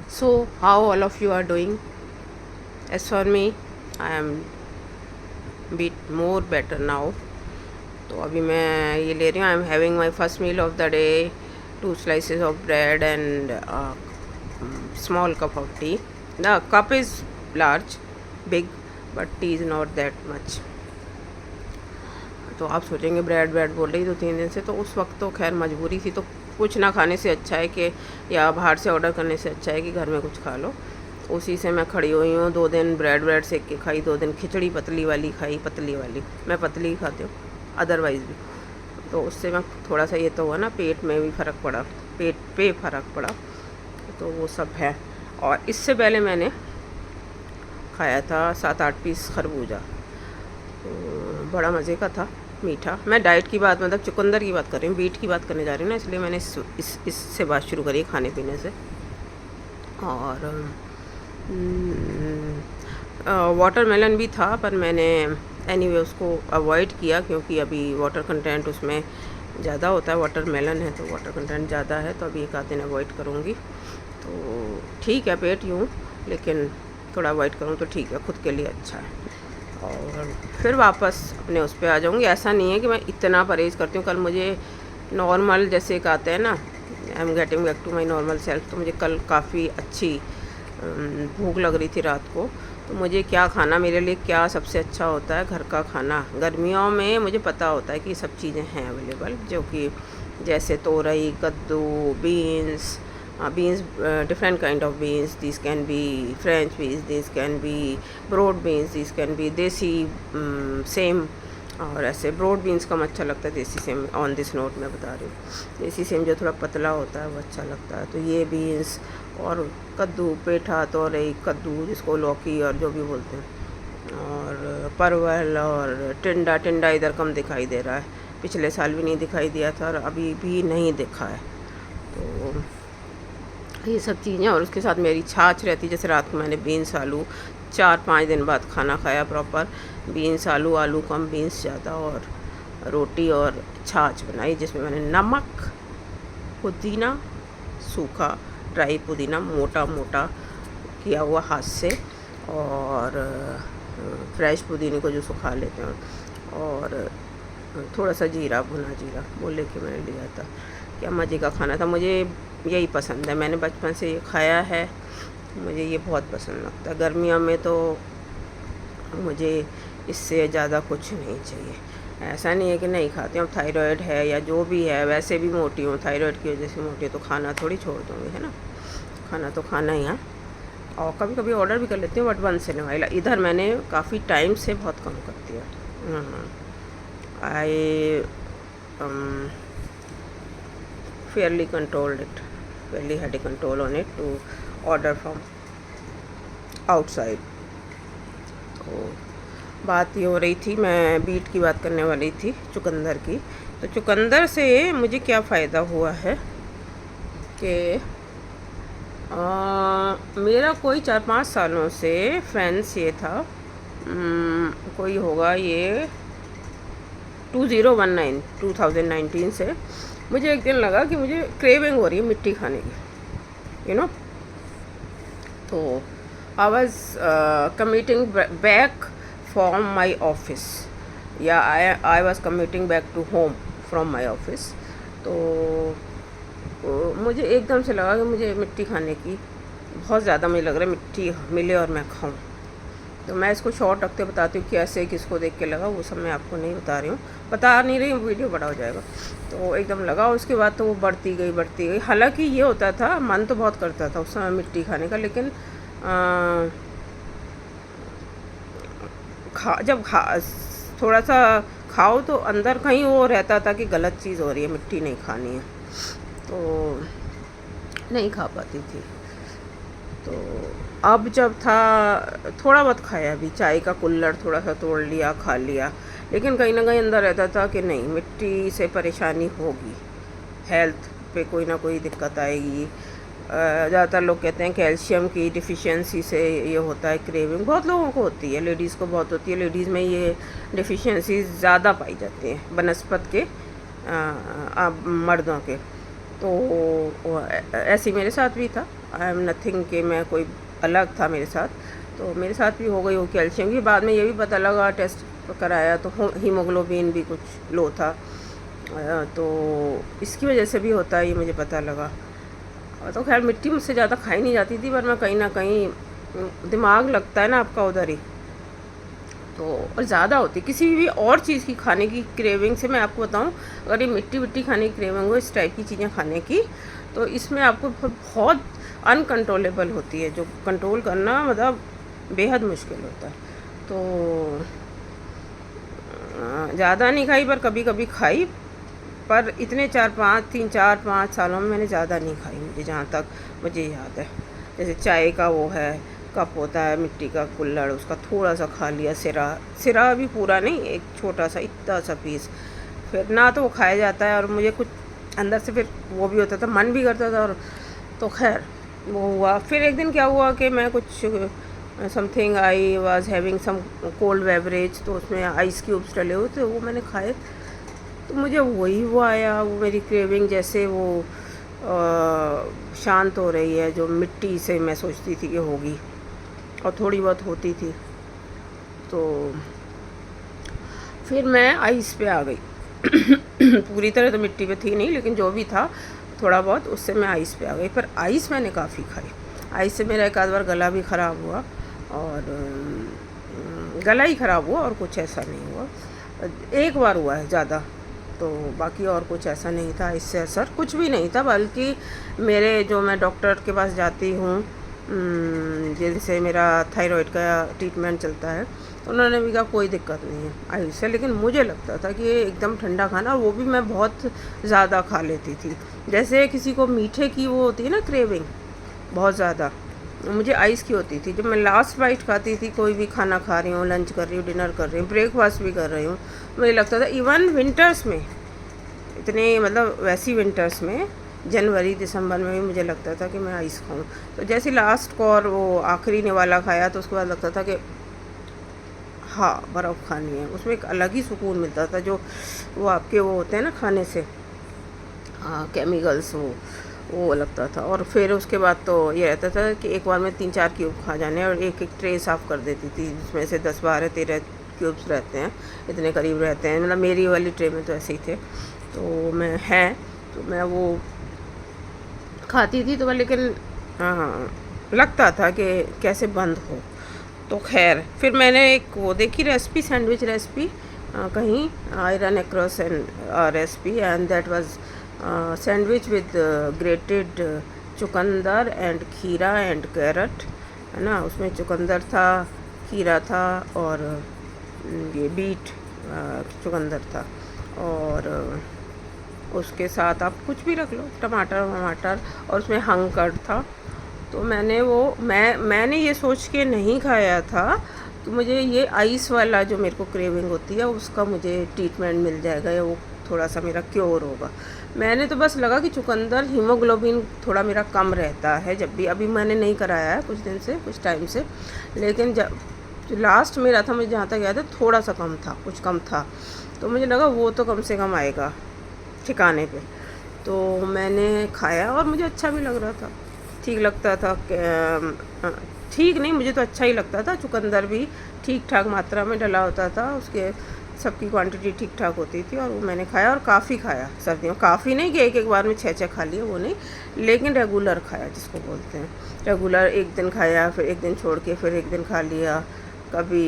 So, how all of you are doing? As for me, I am bit more better now. तो अभी मैं ये ले रही हूँ. I am having my first meal of the day, 2 slices of bread and small cup of tea. The cup is large, big, but tea is not that much. तो आप सोचेंगे ब्रेड ब्रेड बोल रही 2-3 दिन से, तो उस वक्त तो खैर मजबूरी थी, तो कुछ ना खाने से अच्छा है कि, या बाहर से ऑर्डर करने से अच्छा है कि घर में कुछ खा लो. उसी से मैं खड़ी हुई हूँ. 2 दिन ब्रेड ब्रेड सेक के खाई, 2 दिन खिचड़ी पतली वाली खाई. पतली वाली मैं पतली ही खाती हूँ अदरवाइज़ भी. तो उससे मैं थोड़ा सा ये तो हुआ ना, पेट में भी फ़र्क पड़ा, पेट पे फ़र्क पड़ा. तो वो सब है. और इससे पहले मैंने खाया था 7-8 पीस खरबूजा. तो बड़ा मज़े का था, मीठा. मैं डाइट की बात, मतलब चुकंदर की बात कर रही हूँ, बीट की बात करने जा रही हूँ ना, इसलिए मैंने इससे बात शुरू करी खाने पीने से. और वाटरमेलन भी था, पर मैंने एनीवे उसको अवॉइड किया, क्योंकि अभी वाटर कंटेंट उसमें ज़्यादा होता है. वाटरमेलन है तो वाटर कंटेंट ज़्यादा है, तो अभी 1-8 दिन अवॉइड करूँगी. तो ठीक है, पेट यूँ, लेकिन थोड़ा अवॉइड करूँ तो ठीक है, खुद के लिए अच्छा है. और फिर वापस अपने उस पर आ जाऊँगी. ऐसा नहीं है कि मैं इतना परहेज़ करती हूँ. कल मुझे नॉर्मल जैसे एक आते हैं ना, I am getting back to my normal self, तो मुझे कल काफ़ी अच्छी भूख लग रही थी रात को. तो मुझे क्या खाना, मेरे लिए क्या सबसे अच्छा होता है, घर का खाना. गर्मियों में मुझे पता होता है कि सब चीज़ें हैं अवेलेबल, जो कि जैसे तोरई, कद्दू, beans, beans, different kind of beans. These can be French beans, these can be broad beans, these can be देसी सेम. और ऐसे ब्रॉड बीन्स कम अच्छा लगता है, देसी सेम ऑन दिस नोट मैं बता रही हूँ. देसी सेम जो थोड़ा पतला होता है वो अच्छा लगता है. तो ये बीन्स और कद्दू, पेठा, तोरई, कद्दू जिसको लौकी और जो भी बोलते हैं, और परवल और टिंडा. टिंडा इधर कम दिखाई दे रहा है, पिछले साल भी नहीं दिखाई दिया था और अभी भी नहीं दिखा है. तो ये सब चीज़ें, और उसके साथ मेरी छाछ रहती. जैसे रात को मैंने बीन्स आलू, 4-5 दिन बाद खाना खाया प्रॉपर. बीन्स आलू, आलू कम बीन्स ज़्यादा, और रोटी और छाछ बनाई, जिसमें मैंने नमक, पुदीना, सूखा ड्राई पुदीना मोटा मोटा किया हुआ हाथ से, और फ्रेश पुदीने को जो सुखा लेते हैं, और थोड़ा सा जीरा, भुना जीरा वो लेके मैंने लिया था. क्या मज़े का खाना था. मुझे यही पसंद है, मैंने बचपन से ये खाया है, मुझे ये बहुत पसंद लगता है. गर्मियों में तो मुझे इससे ज़्यादा कुछ नहीं चाहिए. ऐसा नहीं है कि नहीं खाती हूँ. थायराइड है या जो भी है, वैसे भी मोटी हूँ, थायराइड की वजह से मोटी, तो खाना थोड़ी छोड़ दूँगी, है ना. खाना तो खाना ही है. और कभी कभी ऑर्डर भी कर लेती हूँ, but once in a while. इधर मैंने काफ़ी टाइम से बहुत कम कर दिया. आई fairly controlled it, fairly had a control on it to order from outside. तो बात ये हो रही थी, मैं बीट की बात करने वाली थी, चुकंदर की. तो चुकंदर से मुझे क्या फ़ायदा हुआ है कि मेरा कोई 4-5 सालों से फ्रेंड्स ये था, कोई होगा ये 2019 से, मुझे एक दिन लगा कि मुझे क्रेविंग हो रही है मिट्टी खाने की, यू नो. तो I was commuting back from my office, या I was commuting back to home from my office. तो मुझे एकदम से लगा कि मुझे मिट्टी खाने की बहुत ज़्यादा, मुझे लग रहा है मिट्टी मिले और मैं खाऊं. तो मैं इसको शॉर्ट रखते बताती हूँ कैसे किसको देख के लगा, वो सब मैं आपको नहीं बता रही हूँ, बता नहीं रही हूँ, वीडियो बड़ा हो जाएगा. तो एकदम लगा, उसके बाद तो वो बढ़ती गई. हालांकि ये होता था, मन तो बहुत करता था उस समय मिट्टी खाने का, लेकिन जब थोड़ा सा खाओ तो अंदर कहीं वो रहता था कि गलत चीज़ हो रही है, मिट्टी नहीं खानी है, तो नहीं खा पाती थी. तो अब जब था, थोड़ा बहुत खाया भी, चाय का कुल्हड़ थोड़ा सा तोड़ लिया, खा लिया, लेकिन कहीं ना कहीं अंदर रहता था कि नहीं, मिट्टी से परेशानी होगी, हेल्थ पे कोई ना कोई दिक्कत आएगी. ज़्यादातर लोग कहते हैं कैल्शियम की डिफ़िशियंसी से ये होता है क्रेविंग. बहुत लोगों को होती है, लेडीज़ को बहुत होती है. लेडीज़ में ये डिफ़िशियंसी ज़्यादा पाई जाती हैं बनस्पत के मर्दों के. तो ऐसे मेरे साथ भी था. आई एम नथिंग कि मैं कोई अलग था मेरे साथ, तो मेरे साथ भी हो गई वो कैल्शियम की। बाद में ये भी पता लगा, टेस्ट कराया तो हीमोग्लोबिन भी कुछ लो था, तो इसकी वजह से भी होता है ये मुझे पता लगा। तो खैर मिट्टी मुझसे ज़्यादा खाई नहीं जाती थी, पर मैं कहीं ना कहीं दिमाग लगता है ना आपका उधर ही, तो और ज़्यादा होती किसी भी और चीज़ की खाने की क्रेविंग से। मैं आपको बताऊं, अगर ये मिट्टी विट्टी खाने की क्रेविंग हो, इस टाइप की चीज़ें खाने की, तो इसमें आपको बहुत अनकंट्रोलेबल होती है, जो कंट्रोल करना मतलब बेहद मुश्किल होता है। तो ज़्यादा नहीं खाई, पर कभी कभी खाई, पर इतने 3-4-5 सालों में मैंने ज़्यादा नहीं खाई, मुझे जहाँ तक मुझे याद है। जैसे चाय का वो है कप होता है मिट्टी का कुल्हड़, उसका थोड़ा सा खा लिया, सिरा भी पूरा नहीं, एक छोटा सा इतना सा पीस, फिर ना तो वो खाया जाता है, और मुझे कुछ अंदर से फिर वो भी होता था, मन भी करता था, और तो खैर वो हुआ। फिर एक दिन क्या हुआ कि मैं कुछ something I was having some cold beverage, तो उसमें आइस क्यूब्स डले हुए थे, वो मैंने खाए, तो मुझे वही वो आया, वो मेरी क्रेविंग जैसे वो शांत हो रही है, जो मिट्टी से मैं सोचती थी कि होगी, और थोड़ी बहुत होती थी। तो फिर मैं आइस पे आ गई पूरी तरह तो मिट्टी पे थी नहीं, लेकिन जो भी था थोड़ा बहुत, उससे मैं आइस पे आ गई। पर आइस मैंने काफ़ी खाई, आइस से मेरा एक आध बार गला भी ख़राब हुआ, और गला ही ख़राब हुआ, और कुछ ऐसा नहीं हुआ, एक बार हुआ है ज़्यादा, तो बाकी और कुछ ऐसा नहीं था, इससे असर कुछ भी नहीं था। बल्कि मेरे जो मैं डॉक्टर के पास जाती हूँ, जैसे मेरा थायराइड का ट्रीटमेंट चलता है, तो उन्होंने भी कहा कोई दिक्कत नहीं है आइस से, लेकिन मुझे लगता था कि ये एकदम ठंडा खाना, वो भी मैं बहुत ज़्यादा खा लेती थी। जैसे किसी को मीठे की वो होती है ना क्रेविंग बहुत ज़्यादा, मुझे आइस की होती थी। जब मैं लास्ट बाइट खाती थी, कोई भी खाना खा रही हूँ, लंच कर रही हूँ, डिनर कर रही हूँ, ब्रेकफास्ट भी कर रही हूँ, मुझे लगता था इवन विंटर्स में, इतने मतलब वैसी विंटर्स में जनवरी दिसंबर में भी मुझे लगता था कि मैं आइस खाऊं। तो जैसे लास्ट को और वो आखिरी निवाला खाया, तो उसके बाद लगता था कि हाँ बर्फ़ खानी है, उसमें एक अलग ही सुकून मिलता था, जो वो आपके वो होते हैं ना खाने से केमिकल्स, वो लगता था। और फिर उसके बाद तो ये रहता था कि एक बार में 3-4 क्यूब खा जाने, और एक एक ट्रे साफ़ कर देती थी, जिसमें से 10-12-13 क्यूब्स रहते हैं, इतने करीब रहते हैं, मतलब मेरी वाली ट्रे में तो ऐसे ही थे। तो मैं वो खाती थी, तो मैं, लेकिन हाँ लगता था कि कैसे बंद हो। तो खैर फिर मैंने एक वो देखी रेसिपी, सैंडविच रेसिपी, कहीं I run across an recipe, and that was sandwich with grated chukandar and kheera and carrot, है ना। उसमें चुकंदर था, खीरा था, और ये बीट चुकंदर था, और उसके साथ आप कुछ भी रख लो, टमाटर, और उसमें हंग कर्ड था। तो मैंने ये सोच के नहीं खाया था कि मुझे ये आइस वाला जो मेरे को क्रेविंग होती है उसका मुझे ट्रीटमेंट मिल जाएगा, या वो थोड़ा सा मेरा क्योर होगा। मैंने तो बस लगा कि चुकंदर, हीमोग्लोबिन थोड़ा मेरा कम रहता है जब भी, अभी मैंने नहीं कराया है कुछ टाइम से, लेकिन जब जो लास्ट मेरा था, मुझे जहाँ तक याद है थोड़ा सा कम था, कुछ कम था, तो मुझे लगा वो तो कम से कम आएगा ठिकाने पे। तो मैंने खाया और मुझे अच्छा भी लग रहा था, ठीक लगता था, ठीक नहीं, मुझे तो अच्छा ही लगता था। चुकंदर भी ठीक ठाक मात्रा में डला होता था, उसके सबकी क्वांटिटी ठीक ठाक होती थी, और वो मैंने खाया, और काफ़ी खाया सर्दियों। काफ़ी नहीं कि एक बार में 6 खा लिया, वो नहीं, लेकिन रेगुलर खाया, जिसको बोलते हैं रेगुलर। एक दिन खाया, फिर एक दिन छोड़ के फिर एक दिन खा लिया, कभी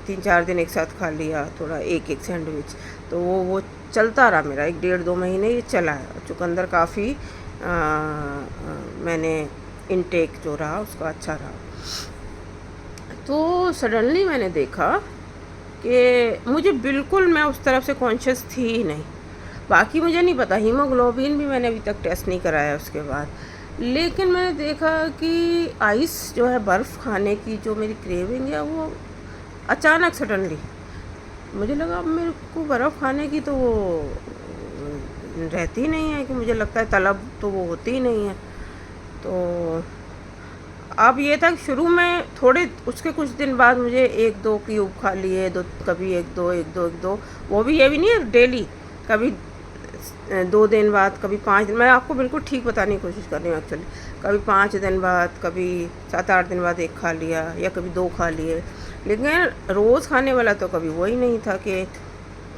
3-4 दिन एक साथ खा लिया, थोड़ा एक सैंडविच। तो वो चलता रहा मेरा 1-1.5-2 महीने ये चला है। चुकंदर काफ़ी मैंने इनटेक जो रहा उसका अच्छा रहा। तो सडनली मैंने देखा कि मुझे बिल्कुल, मैं उस तरफ से कॉन्शियस थी ही नहीं। बाकी मुझे नहीं पता, हीमोग्लोबिन भी मैंने अभी तक टेस्ट नहीं कराया उसके बाद, लेकिन मैंने देखा कि आइस जो है, बर्फ़ खाने की जो मेरी क्रेविंग है, वो अचानक सडनली मुझे लगा अब मेरे को बर्फ़ खाने की तो वो रहती नहीं है, कि मुझे लगता है तलब तो वो होती ही नहीं है। तो अब ये था कि शुरू में थोड़े, उसके कुछ दिन बाद मुझे 1-2 क्यूब खा लिए, कभी 1-2, वो भी ये भी नहीं है डेली, कभी 2 दिन बाद, कभी 5 दिन, मैं आपको बिल्कुल ठीक बताने की कोशिश कर रही हूँ एक्चुअली। कभी 5 दिन बाद, कभी 7-8 दिन बाद एक खा लिया, या कभी 2 खा लिए। लेकिन रोज़ खाने वाला तो कभी वही नहीं था कि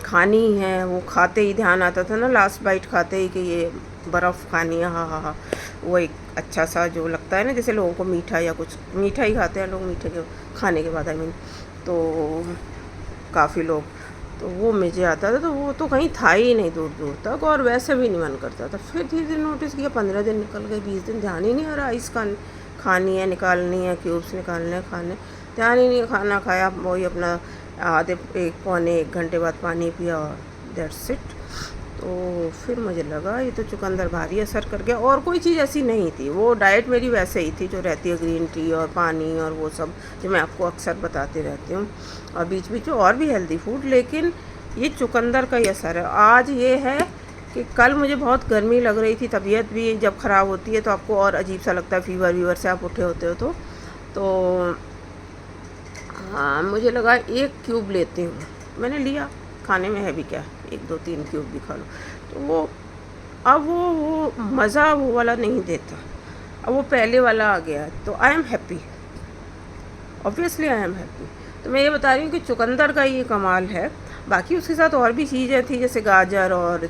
खानी ही है। वो खाते ही ध्यान आता था ना, लास्ट बाइट खाते ही कि ये बर्फ़ खानी है, हाँ हाँ हाँ। वो एक अच्छा सा जो लगता है ना, जैसे लोगों को मीठा या कुछ, मीठा ही खाते हैं लोग मीठे के खाने के बाद, आई मीन, तो काफ़ी लोग, तो वो मुझे आता था, तो वो तो कहीं था ही नहीं दूर दूर तक, और वैसे भी नहीं मन करता था। फिर धीरे धीरे नोटिस किया, 15 दिन निकल गए, 20 दिन, ध्यान ही नहीं आ रहा आइस खानी है, निकालनी है, क्यूब्स निकालने हैं, खाने, ध्यान ही नहीं। खाना खाया, वही अपना आधे 1-पौने 1 घंटे बाद पानी पिया, और दैट्स इट। तो फिर मुझे लगा ये तो चुकंदर भारी असर कर गया, और कोई चीज़ ऐसी नहीं थी। वो डाइट मेरी वैसे ही थी जो रहती है, ग्रीन टी और पानी और वो सब जो मैं आपको अक्सर बताती रहती हूँ, और बीच बीच में और भी हेल्दी फूड। लेकिन ये चुकंदर का ही असर है। आज ये है कि कल मुझे बहुत गर्मी लग रही थी, तबीयत भी जब ख़राब होती है तो आपको और अजीब सा लगता है, फीवर वीवर से आप उठे होते हो तो हाँ, मुझे लगा 1 क्यूब लेती हूँ। मैंने लिया, खाने में है भी क्या, 1-2-3 क्यूब भी खा लो। तो वो अब वो मज़ा वो वाला नहीं देता, अब वो पहले वाला आ गया है। तो I am happy, obviously I am happy. तो मैं ये बता रही हूँ कि चुकंदर का ये कमाल है। बाकी उसके साथ और भी चीज़ें थी, जैसे गाजर और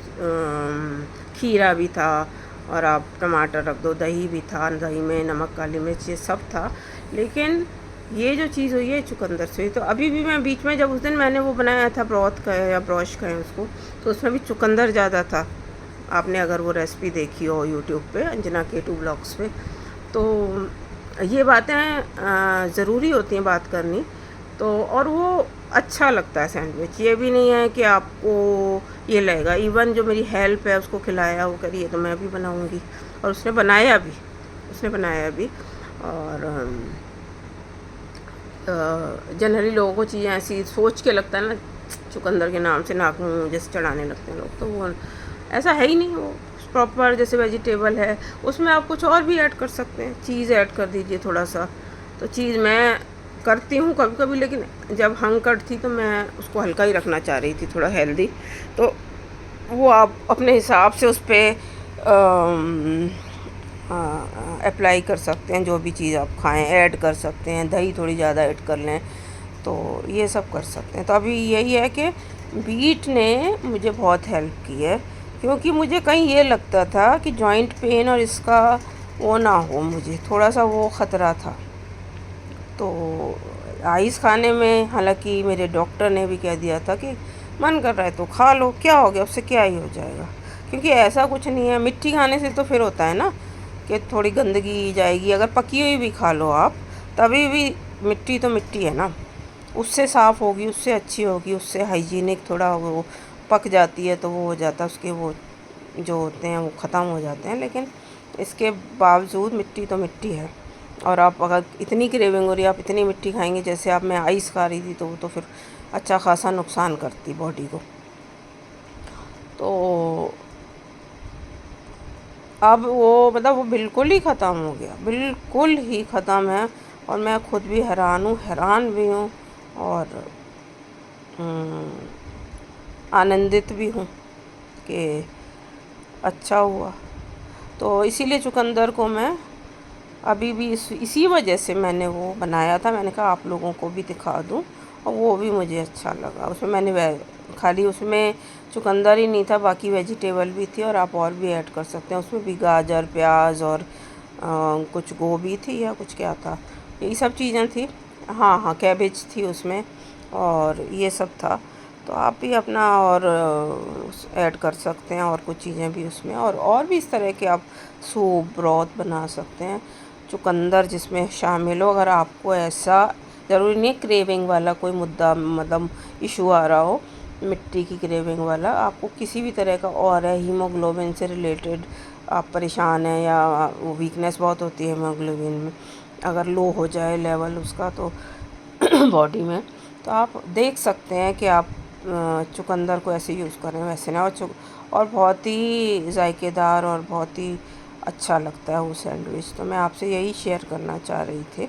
खीरा भी था, और आप टमाटर रख दो, दही भी था, दही में नमक, काली मिर्च, ये सब था। लेकिन ये जो चीज़ हुई है चुकंदर से हुई। तो अभी भी मैं बीच में, जब उस दिन मैंने वो बनाया था ब्रॉथ का या ब्रॉश कहें उसको, तो उसमें भी चुकंदर ज़्यादा था। आपने अगर वो रेसिपी देखी हो यूट्यूब पे, अंजना K2 ब्लॉग्स पे, तो ये बातें ज़रूरी होती हैं बात करनी। तो और वो अच्छा लगता है सैंडविच, ये भी नहीं है कि आपको ये लगेगा। इवन जो मेरी हेल्प है उसको खिलाया, वो करिए तो मैं भी बनाऊँगी, और उसने बनाया भी। और जनरली लोगों को चीज़ें ऐसी सोच के लगता है ना, चुकंदर के नाम से नाक मुँह जैसे चढ़ाने लगते हैं लोग, तो वो ऐसा है ही नहीं। वो प्रॉपर जैसे वेजिटेबल है, उसमें आप कुछ और भी ऐड कर सकते हैं, चीज़ ऐड कर दीजिए थोड़ा सा। तो चीज़ मैं करती हूँ कभी कभी, लेकिन जब हंकट थी तो मैं उसको हल्का ही रखना चाह रही थी, थोड़ा हेल्दी। तो वो आप अपने हिसाब से उस पर अप्लाई कर सकते हैं, जो भी चीज़ आप खाएं ऐड कर सकते हैं, दही थोड़ी ज़्यादा ऐड कर लें, तो ये सब कर सकते हैं। तो अभी यही है कि बीट ने मुझे बहुत हेल्प की है, क्योंकि मुझे कहीं ये लगता था कि जॉइंट पेन और इसका वो ना हो, मुझे थोड़ा सा वो ख़तरा था। तो आइस खाने में, हालांकि मेरे डॉक्टर ने भी कह दिया था कि मन कर रहा है तो खा लो, क्या हो गया, उससे क्या ही हो जाएगा, क्योंकि ऐसा कुछ नहीं है। मिट्टी खाने से तो फिर होता है ना कि थोड़ी गंदगी जाएगी, अगर पकी हुई भी खा लो आप, तभी भी मिट्टी तो मिट्टी है ना, उससे साफ़ होगी, उससे अच्छी होगी, उससे हाइजीनिक, थोड़ा वो पक जाती है तो वो हो जाता है, उसके वो जो होते हैं वो ख़त्म हो जाते हैं। लेकिन इसके बावजूद मिट्टी तो मिट्टी है, और आप अगर इतनी क्रेविंग हो रही है, आप इतनी मिट्टी खाएंगे, जैसे आप मैं आइस खा रही थी, तो वो तो फिर अच्छा खासा नुकसान करती बॉडी को। तो अब वो मतलब वो बिल्कुल ही ख़त्म हो गया, बिल्कुल ही ख़त्म है, और मैं खुद भी हैरान भी हूँ, और आनंदित भी हूँ कि अच्छा हुआ। तो इसीलिए चुकंदर को मैं अभी भी इसी वजह से मैंने वो बनाया था। मैंने कहा आप लोगों को भी दिखा दूँ, और वो भी मुझे अच्छा लगा। उसमें मैंने खाली उसमें चुकंदर ही नहीं था, बाकी वेजिटेबल भी थी, और आप और भी ऐड कर सकते हैं। उसमें भी गाजर, प्याज और कुछ गोभी थी या कुछ क्या था, यही सब चीज़ें थी। हाँ, कैबेज थी उसमें, और ये सब था। तो आप भी अपना और ऐड कर सकते हैं, और कुछ चीज़ें भी उसमें, और भी इस तरह के आप सूप, ब्रॉथ बना सकते हैं चुकंदर जिसमें शामिल हो। अगर आपको ऐसा ज़रूरी नहीं है क्रेविंग वाला कोई मुद्दा, मतलब इशू आ रहा हो, मिट्टी की क्रेविंग वाला, आपको किसी भी तरह का और है, हीमोग्लोबिन से रिलेटेड आप परेशान हैं, या वीकनेस बहुत होती है हीमोग्लोबिन में, अगर लो हो जाए लेवल उसका तो बॉडी में, तो आप देख सकते हैं कि आप चुकंदर को ऐसे यूज़ करें, वैसे ना। और बहुत ही जायकेदार और बहुत ही अच्छा लगता है वो सैंडविच। तो मैं आपसे यही शेयर करना चाह रही थी।